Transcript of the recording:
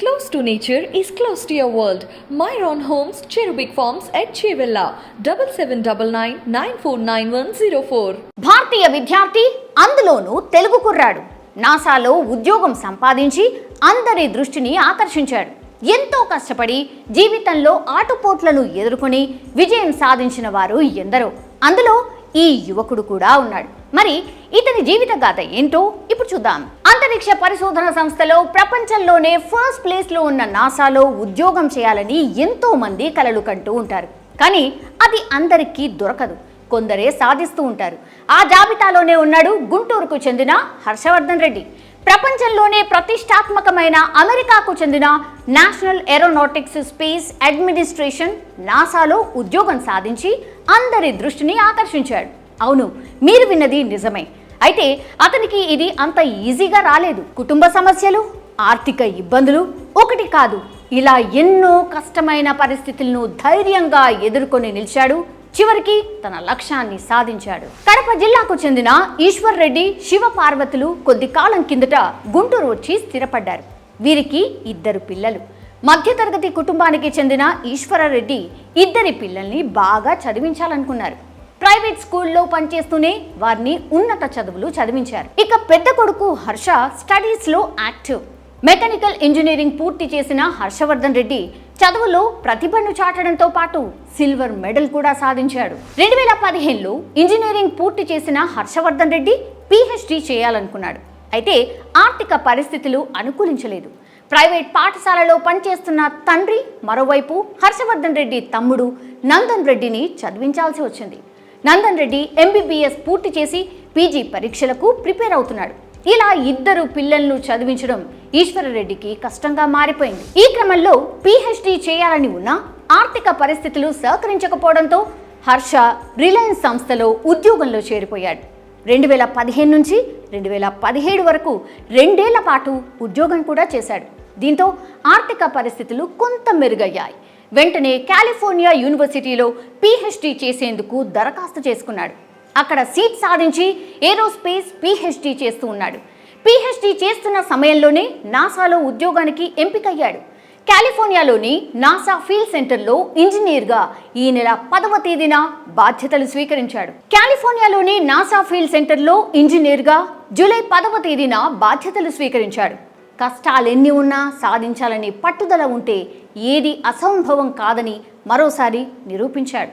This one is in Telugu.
Close to nature is close to your world. Myron Homes, Cherubic Farms at Chevilla, 7799949104. భారతీయ విద్యార్థి అందులోనూ తెలుగు కుర్రాడు నాసాలో ఉద్యోగం సంపాదించి అందరి దృష్టిని ఆకర్షించాడు. ఎంతో కష్టపడి జీవితంలో ఆటుపోట్లను ఎదుర్కొని విజయం సాధించిన వారు ఎందరో. అందులో ఈ యువకుడు కూడా ఉన్నాడు. మరి ఇతని జీవిత గాథ ఏంటో ఇప్పుడు చూద్దాం. అంతరిక్ష పరిశోధన సంస్థలో ప్రపంచంలోనే ఫస్ట్ ప్లేస్ లో ఉన్న నాసాలో ఉద్యోగం చేయాలని ఎంతో మంది కలలు కంటూ ఉంటారు. కానీ అది అందరికీ దొరకదు, కొందరే సాధిస్తూ ఉంటారు. ఆ జాబితాలోనే ఉన్నాడు గుంటూరుకు చెందిన హర్షవర్ధన్ రెడ్డి. ప్రపంచంలోనే ప్రతిష్టాత్మకమైన అమెరికాకు చెందిన నేషనల్ ఏరోనాటిక్స్ స్పేస్ అడ్మినిస్ట్రేషన్ నాసాలో ఉద్యోగం సాధించి అందరి దృష్టిని ఆకర్షించాడు. అవును, మీరు విన్నది నిజమే. అయితే అతనికి ఇది అంత ఈజీగా రాలేదు. కుటుంబ సమస్యలు, ఆర్థిక ఇబ్బందులు ఒకటి కాదు, ఇలా ఎన్నో కష్టమైన పరిస్థితులను ధైర్యంగా ఎదుర్కొని నిలిచాడు. చివరికి తన లక్ష్యాన్ని సాధించాడు. కడప జిల్లాకు చెందిన ఈశ్వర్ రెడ్డి, శివ పార్వతులు కొద్ది కాలం కిందట గుంటూరు వచ్చి స్థిరపడ్డారు. వీరికి 2 పిల్లలు. మధ్యతరగతి కుటుంబానికి చెందిన ఈశ్వరరెడ్డి 2 పిల్లల్ని బాగా చదివించాలనుకున్నారు. ప్రైవేట్ స్కూల్లో పనిచేస్తూనే వారిని ఉన్నత చదువులు చదివించారు. ఇక పెద్ద కొడుకు హర్ష స్టడీస్ లో యాక్టివ్. మెకానికల్ ఇంజనీరింగ్ పూర్తి చేసిన హర్షవర్ధన్ రెడ్డి చదువులో ప్రతిభను చాటడంతో పాటు సిల్వర్ మెడల్ కూడా సాధించాడు. 2015లో ఇంజనీరింగ్ పూర్తి చేసిన హర్షవర్ధన్ రెడ్డి PhD చేయాలనుకున్నాడు. అయితే ఆర్థిక పరిస్థితులు అనుకూలించలేదు. ప్రైవేట్ పాఠశాలలో పనిచేస్తున్న తండ్రి, మరోవైపు హర్షవర్ధన్ రెడ్డి తమ్ముడు నందన్ రెడ్డిని చదివించాల్సి వచ్చింది. నందన్ రెడ్డి MBBS పూర్తి చేసి PG పరీక్షలకు ప్రిపేర్ అవుతున్నాడు. ఇలా 2 పిల్లలను చదివించడం ఈశ్వరరెడ్డికి కష్టంగా మారిపోయింది. ఈ క్రమంలో PhD చేయాలని ఉన్నా ఆర్థిక పరిస్థితులు సహకరించకపోవడంతో హర్ష రిలయన్స్ సంస్థలో ఉద్యోగంలో చేరిపోయాడు. 2015 నుంచి 2017 వరకు 2 ఏళ్ల పాటు ఉద్యోగం కూడా చేశాడు. దీంతో ఆర్థిక పరిస్థితులు కొంత మెరుగయ్యాయి. వెంటనే కాలిఫోర్నియా యూనివర్సిటీలో PhD చేసేందుకు దరఖాస్తు చేసుకున్నాడు. అక్కడ సీట్ సాధించి ఏరోస్పేస్ PhD చేస్తూ ఉన్నాడు. PhD చేస్తున్న సమయంలోనే నాసాలో ఉద్యోగానికి ఎంపికయ్యాడు. కాలిఫోర్నియాలోని నాసా ఫీల్డ్ సెంటర్లో ఇంజనీర్గా ఈ నెల 10వ తేదీన బాధ్యతలు స్వీకరించాడు. కాలిఫోర్నియాలోని నాసా ఫీల్డ్ సెంటర్లో ఇంజనీర్గా జూలై 10వ తేదీన బాధ్యతలు స్వీకరించాడు. కష్టాలెన్ని ఉన్నా సాధించాలని పట్టుదల ఉంటే ఏది అసంభవం కాదని మరోసారి నిరూపించాడు.